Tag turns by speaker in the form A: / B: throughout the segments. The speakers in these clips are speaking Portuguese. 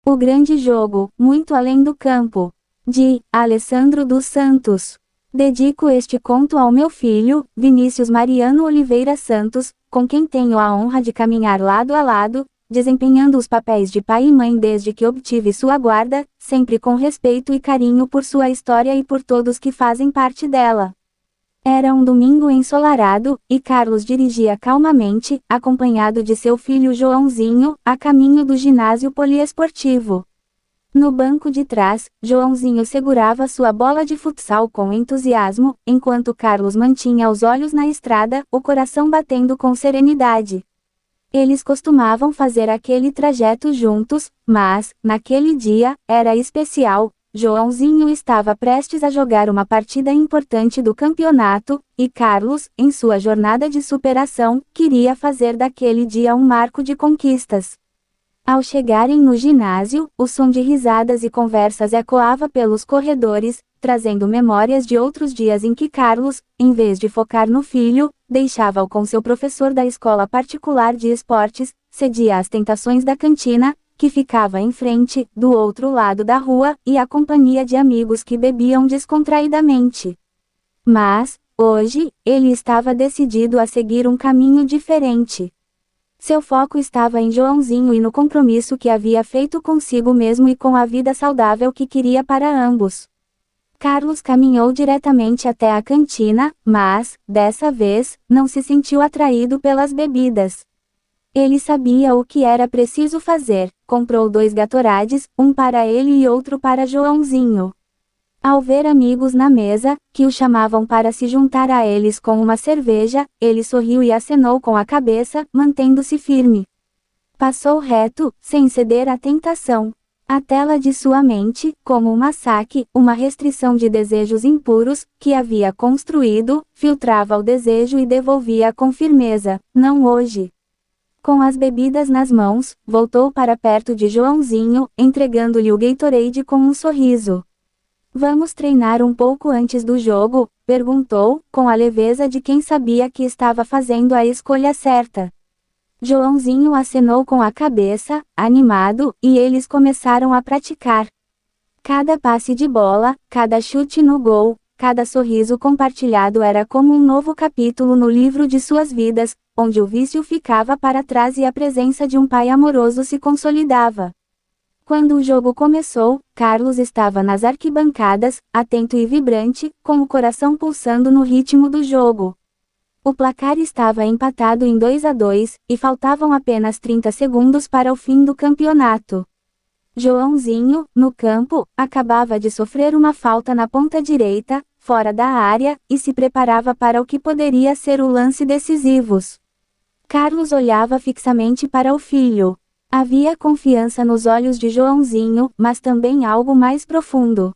A: O grande jogo, muito além do campo. De Alessandro dos Santos. Dedico este conto ao meu filho, Vinícius Mariano Oliveira Santos, com quem tenho a honra de caminhar lado a lado, desempenhando os papéis de pai e mãe desde que obtive sua guarda, sempre com respeito e carinho por sua história e por todos que fazem parte dela. Era um domingo ensolarado, e Carlos dirigia calmamente, acompanhado de seu filho Joãozinho, a caminho do ginásio poliesportivo. No banco de trás, Joãozinho segurava sua bola de futsal com entusiasmo, enquanto Carlos mantinha os olhos na estrada, o coração batendo com serenidade. Eles costumavam fazer aquele trajeto juntos, mas, naquele dia, era especial. Joãozinho estava prestes a jogar uma partida importante do campeonato, e Carlos, em sua jornada de superação, queria fazer daquele dia um marco de conquistas. Ao chegarem no ginásio, o som de risadas e conversas ecoava pelos corredores, trazendo memórias de outros dias em que Carlos, em vez de focar no filho, deixava-o com seu professor da escola particular de esportes, cedia às tentações da cantina, que ficava em frente, do outro lado da rua, e a companhia de amigos que bebiam descontraidamente. Mas, hoje, ele estava decidido a seguir um caminho diferente. Seu foco estava em Joãozinho e no compromisso que havia feito consigo mesmo e com a vida saudável que queria para ambos. Carlos caminhou diretamente até a cantina, mas, dessa vez, não se sentiu atraído pelas bebidas. Ele sabia o que era preciso fazer, comprou 2 Gatorades, um para ele e outro para Joãozinho. Ao ver amigos na mesa, que o chamavam para se juntar a eles com uma cerveja, ele sorriu e acenou com a cabeça, mantendo-se firme. Passou reto, sem ceder à tentação. A tela de sua mente, como um massacre, uma restrição de desejos impuros, que havia construído, filtrava o desejo e devolvia com firmeza, não hoje. Com as bebidas nas mãos, voltou para perto de Joãozinho, entregando-lhe o Gatorade com um sorriso. Vamos treinar um pouco antes do jogo? Perguntou, com a leveza de quem sabia que estava fazendo a escolha certa. Joãozinho acenou com a cabeça, animado, e eles começaram a praticar. Cada passe de bola, cada chute no gol, cada sorriso compartilhado era como um novo capítulo no livro de suas vidas, onde o vício ficava para trás e a presença de um pai amoroso se consolidava. Quando o jogo começou, Carlos estava nas arquibancadas, atento e vibrante, com o coração pulsando no ritmo do jogo. O placar estava empatado em 2-2, e faltavam apenas 30 segundos para o fim do campeonato. Joãozinho, no campo, acabava de sofrer uma falta na ponta direita, fora da área, e se preparava para o que poderia ser o lance decisivo. Carlos olhava fixamente para o filho. Havia confiança nos olhos de Joãozinho, mas também algo mais profundo.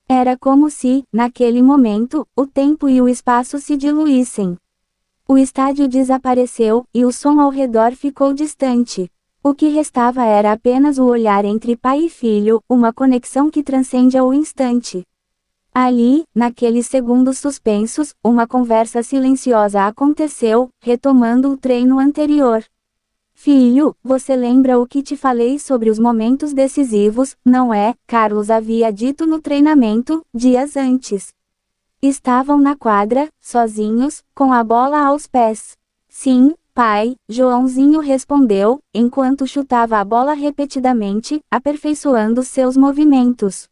A: Era como se, naquele momento, o tempo e o espaço se diluíssem. O estádio desapareceu, e o som ao redor ficou distante. O que restava era apenas o olhar entre pai e filho, uma conexão que transcende o instante. Ali, naqueles segundos suspensos, uma conversa silenciosa aconteceu, retomando o treino anterior. Filho, você lembra o que te falei sobre os momentos decisivos, não é? Carlos havia dito no treinamento, dias antes. Estavam na quadra, sozinhos, com a bola aos pés. Sim, pai, Joãozinho respondeu, enquanto chutava a bola repetidamente, aperfeiçoando seus movimentos.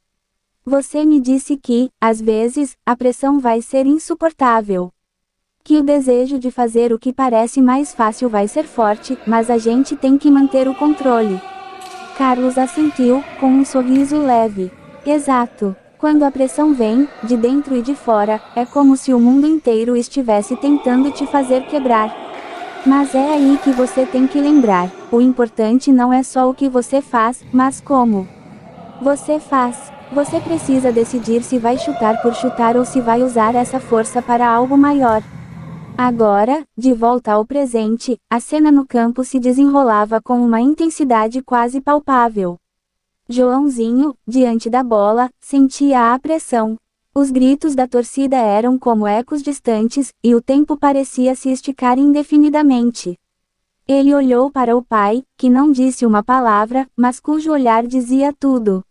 A: Você me disse que, às vezes, a pressão vai ser insuportável. Que o desejo de fazer o que parece mais fácil vai ser forte, mas a gente tem que manter o controle. Carlos assentiu, com um sorriso leve. Exato. Quando a pressão vem, de dentro e de fora, é como se o mundo inteiro estivesse tentando te fazer quebrar. Mas é aí que você tem que lembrar, o importante não é só o que você faz, mas como você faz. Você precisa decidir se vai chutar por chutar ou se vai usar essa força para algo maior. Agora, de volta ao presente, a cena no campo se desenrolava com uma intensidade quase palpável. Joãozinho, diante da bola, sentia a pressão. Os gritos da torcida eram como ecos distantes, e o tempo parecia se esticar indefinidamente. Ele olhou para o pai, que não disse uma palavra, mas cujo olhar dizia tudo.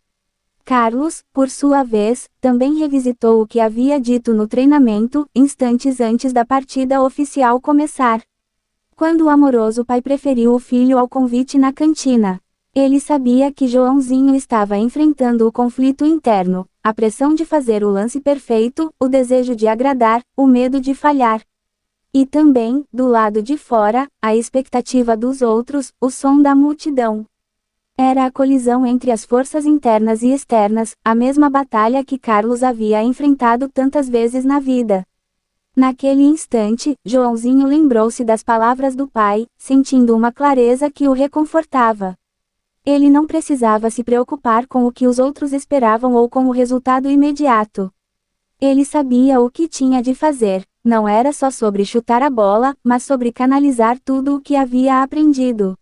A: Carlos, por sua vez, também revisitou o que havia dito no treinamento, instantes antes da partida oficial começar. Quando o amoroso pai preferiu o filho ao convite na cantina. Ele sabia que Joãozinho estava enfrentando o conflito interno, a pressão de fazer o lance perfeito, o desejo de agradar, o medo de falhar. E também, do lado de fora, a expectativa dos outros, o som da multidão. Era a colisão entre as forças internas e externas, a mesma batalha que Carlos havia enfrentado tantas vezes na vida. Naquele instante, Joãozinho lembrou-se das palavras do pai, sentindo uma clareza que o reconfortava. Ele não precisava se preocupar com o que os outros esperavam ou com o resultado imediato. Ele sabia o que tinha de fazer, não era só sobre chutar a bola, mas sobre canalizar tudo o que havia aprendido.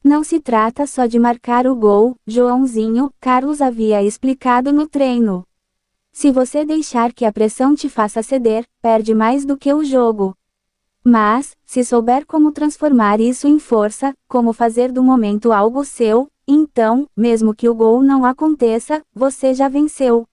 A: Não se trata só de marcar o gol, Joãozinho, Carlos havia explicado no treino. Se você deixar que a pressão te faça ceder, perde mais do que o jogo. Mas, se souber como transformar isso em força, como fazer do momento algo seu, então, mesmo que o gol não aconteça, você já venceu.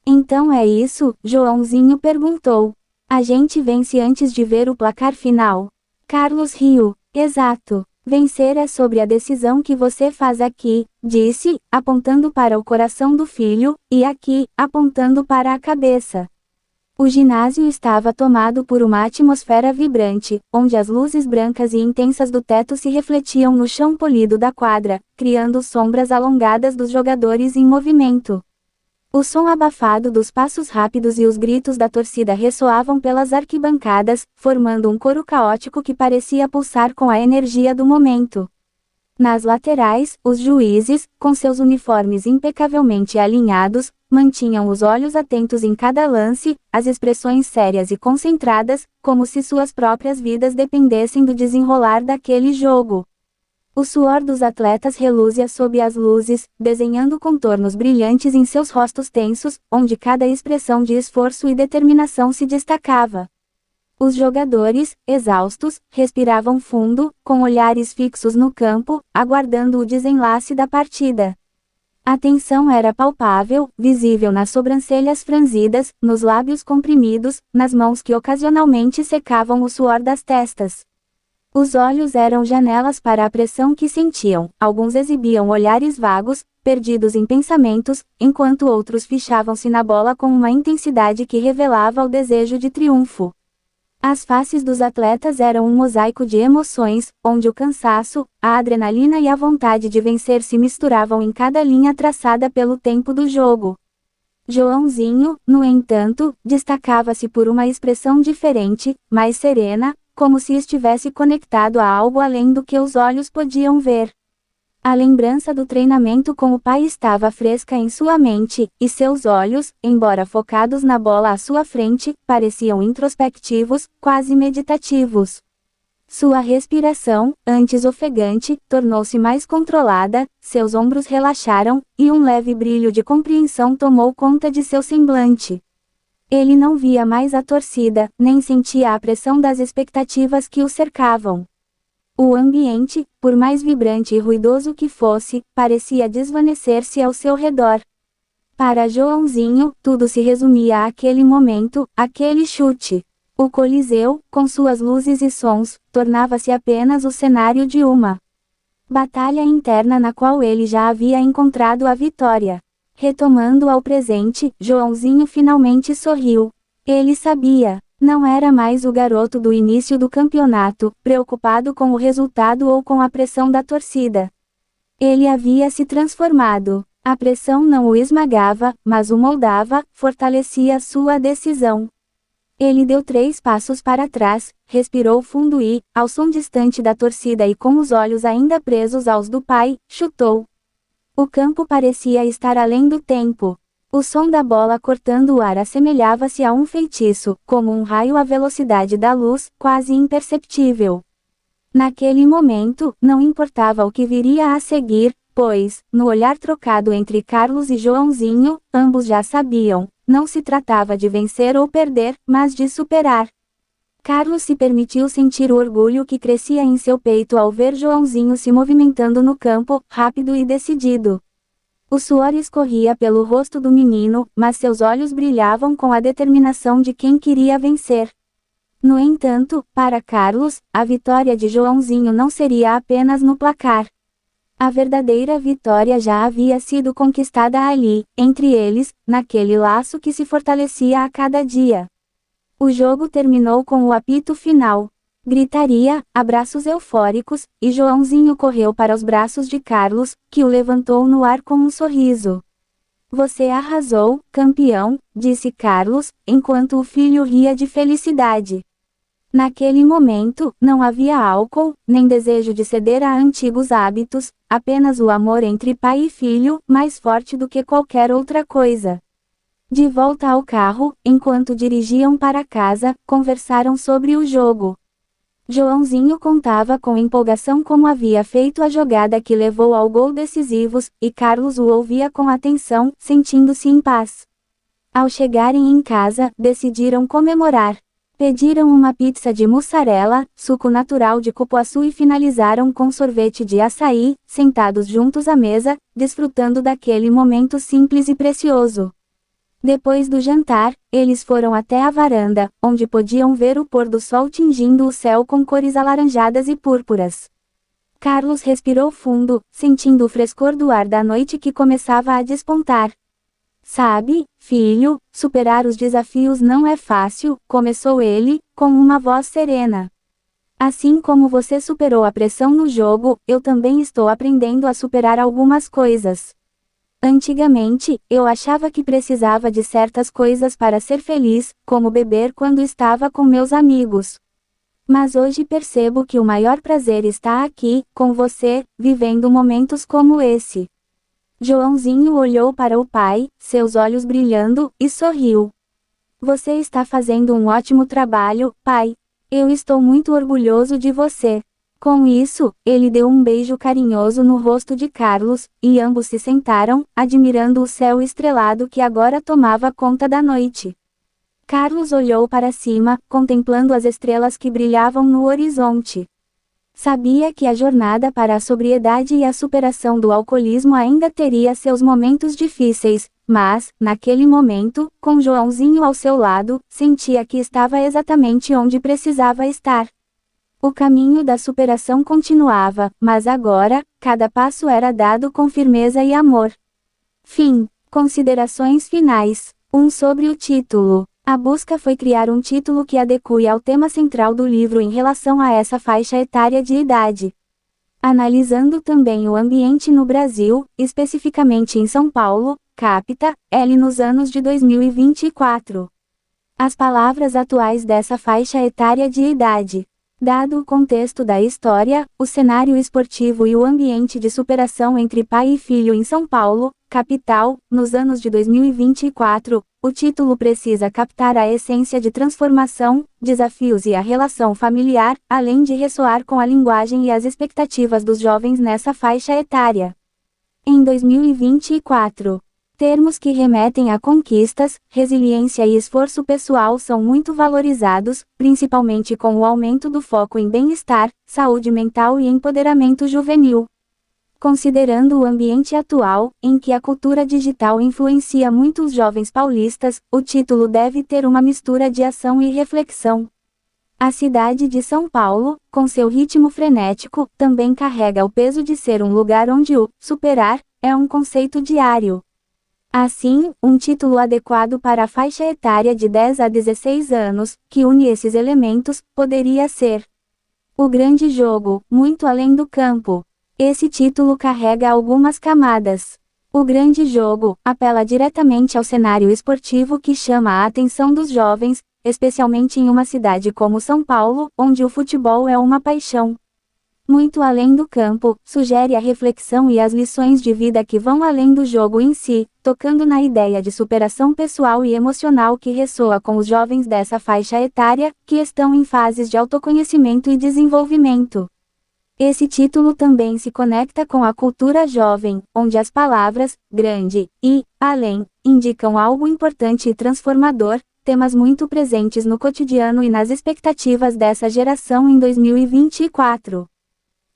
A: Então é isso? Joãozinho perguntou. A gente vence antes de ver o placar final. Carlos riu. Exato. Vencer é sobre a decisão que você faz aqui, disse, apontando para o coração do filho, e aqui, apontando para a cabeça. O ginásio estava tomado por uma atmosfera vibrante, onde as luzes brancas e intensas do teto se refletiam no chão polido da quadra, criando sombras alongadas dos jogadores em movimento. O som abafado dos passos rápidos e os gritos da torcida ressoavam pelas arquibancadas, formando um coro caótico que parecia pulsar com a energia do momento. Nas laterais, os juízes, com seus uniformes impecavelmente alinhados, mantinham os olhos atentos em cada lance, as expressões sérias e concentradas, como se suas próprias vidas dependessem do desenrolar daquele jogo. O suor dos atletas reluzia sob as luzes, desenhando contornos brilhantes em seus rostos tensos, onde cada expressão de esforço e determinação se destacava. Os jogadores, exaustos, respiravam fundo, com olhares fixos no campo, aguardando o desenlace da partida. A tensão era palpável, visível nas sobrancelhas franzidas, nos lábios comprimidos, nas mãos que ocasionalmente secavam o suor das testas. Os olhos eram janelas para a pressão que sentiam, alguns exibiam olhares vagos, perdidos em pensamentos, enquanto outros fichavam-se na bola com uma intensidade que revelava o desejo de triunfo. As faces dos atletas eram um mosaico de emoções, onde o cansaço, a adrenalina e a vontade de vencer se misturavam em cada linha traçada pelo tempo do jogo. Joãozinho, no entanto, destacava-se por uma expressão diferente, mais serena, como se estivesse conectado a algo além do que os olhos podiam ver. A lembrança do treinamento com o pai estava fresca em sua mente, e seus olhos, embora focados na bola à sua frente, pareciam introspectivos, quase meditativos. Sua respiração, antes ofegante, tornou-se mais controlada, seus ombros relaxaram, e um leve brilho de compreensão tomou conta de seu semblante. Ele não via mais a torcida, nem sentia a pressão das expectativas que o cercavam. O ambiente, por mais vibrante e ruidoso que fosse, parecia desvanecer-se ao seu redor. Para Joãozinho, tudo se resumia àquele momento, àquele chute. O Coliseu, com suas luzes e sons, tornava-se apenas o cenário de uma batalha interna na qual ele já havia encontrado a vitória. Retomando ao presente, Joãozinho finalmente sorriu. Ele sabia, não era mais o garoto do início do campeonato, preocupado com o resultado ou com a pressão da torcida. Ele havia se transformado. A pressão não o esmagava, mas o moldava, fortalecia sua decisão. Ele deu 3 passos para trás, respirou fundo e, ao som distante da torcida e com os olhos ainda presos aos do pai, chutou. O campo parecia estar além do tempo. O som da bola cortando o ar assemelhava-se a um feitiço, como um raio à velocidade da luz, quase imperceptível. Naquele momento, não importava o que viria a seguir, pois, no olhar trocado entre Carlos e Joãozinho, ambos já sabiam, não se tratava de vencer ou perder, mas de superar. Carlos se permitiu sentir o orgulho que crescia em seu peito ao ver Joãozinho se movimentando no campo, rápido e decidido. O suor escorria pelo rosto do menino, mas seus olhos brilhavam com a determinação de quem queria vencer. No entanto, para Carlos, a vitória de Joãozinho não seria apenas no placar. A verdadeira vitória já havia sido conquistada ali, entre eles, naquele laço que se fortalecia a cada dia. O jogo terminou com o apito final. Gritaria, abraços eufóricos, e Joãozinho correu para os braços de Carlos, que o levantou no ar com um sorriso. Você arrasou, campeão, disse Carlos, enquanto o filho ria de felicidade. Naquele momento, não havia álcool, nem desejo de ceder a antigos hábitos, apenas o amor entre pai e filho, mais forte do que qualquer outra coisa. De volta ao carro, enquanto dirigiam para casa, conversaram sobre o jogo. Joãozinho contava com empolgação como havia feito a jogada que levou ao gol decisivo, e Carlos o ouvia com atenção, sentindo-se em paz. Ao chegarem em casa, decidiram comemorar. Pediram uma pizza de mussarela, suco natural de cupuaçu e finalizaram com sorvete de açaí, sentados juntos à mesa, desfrutando daquele momento simples e precioso. Depois do jantar, eles foram até a varanda, onde podiam ver o pôr do sol tingindo o céu com cores alaranjadas e púrpuras. Carlos respirou fundo, sentindo o frescor do ar da noite que começava a despontar. Sabe, filho, superar os desafios não é fácil, começou ele, com uma voz serena. Assim como você superou a pressão no jogo, eu também estou aprendendo a superar algumas coisas. Antigamente, eu achava que precisava de certas coisas para ser feliz, como beber quando estava com meus amigos. Mas hoje percebo que o maior prazer está aqui, com você, vivendo momentos como esse. Joãozinho olhou para o pai, seus olhos brilhando, e sorriu. Você está fazendo um ótimo trabalho, pai. Eu estou muito orgulhoso de você. Com isso, ele deu um beijo carinhoso no rosto de Carlos, e ambos se sentaram, admirando o céu estrelado que agora tomava conta da noite. Carlos olhou para cima, contemplando as estrelas que brilhavam no horizonte. Sabia que a jornada para a sobriedade e a superação do alcoolismo ainda teria seus momentos difíceis, mas, naquele momento, com Joãozinho ao seu lado, sentia que estava exatamente onde precisava estar. O caminho da superação continuava, mas agora, cada passo era dado com firmeza e amor. Fim. Considerações finais. 1 sobre o título. A busca foi criar um título que adeque ao tema central do livro em relação a essa faixa etária de idade. Analisando também o ambiente no Brasil, especificamente em São Paulo, capta, nos anos de 2024. As palavras atuais dessa faixa etária de idade. Dado o contexto da história, o cenário esportivo e o ambiente de superação entre pai e filho em São Paulo, capital, nos anos de 2024, o título precisa captar a essência de transformação, desafios e a relação familiar, além de ressoar com a linguagem e as expectativas dos jovens nessa faixa etária. Em 2024, termos que remetem a conquistas, resiliência e esforço pessoal são muito valorizados, principalmente com o aumento do foco em bem-estar, saúde mental e empoderamento juvenil. Considerando o ambiente atual, em que a cultura digital influencia muitos jovens paulistas, o título deve ter uma mistura de ação e reflexão. A cidade de São Paulo, com seu ritmo frenético, também carrega o peso de ser um lugar onde o superar é um conceito diário. Assim, um título adequado para a faixa etária de 10 a 16 anos, que une esses elementos, poderia ser O Grande Jogo, muito além do campo. Esse título carrega algumas camadas. O Grande Jogo apela diretamente ao cenário esportivo que chama a atenção dos jovens, especialmente em uma cidade como São Paulo, onde o futebol é uma paixão. Muito além do campo, sugere a reflexão e as lições de vida que vão além do jogo em si, tocando na ideia de superação pessoal e emocional que ressoa com os jovens dessa faixa etária, que estão em fases de autoconhecimento e desenvolvimento. Esse título também se conecta com a cultura jovem, onde as palavras grande e além indicam algo importante e transformador, temas muito presentes no cotidiano e nas expectativas dessa geração em 2024.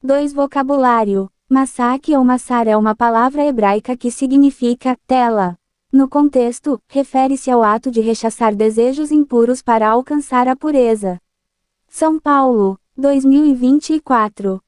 A: 2. Vocabulário. Massaq ou massar é uma palavra hebraica que significa tela. No contexto, refere-se ao ato de rechaçar desejos impuros para alcançar a pureza. São Paulo, 2024.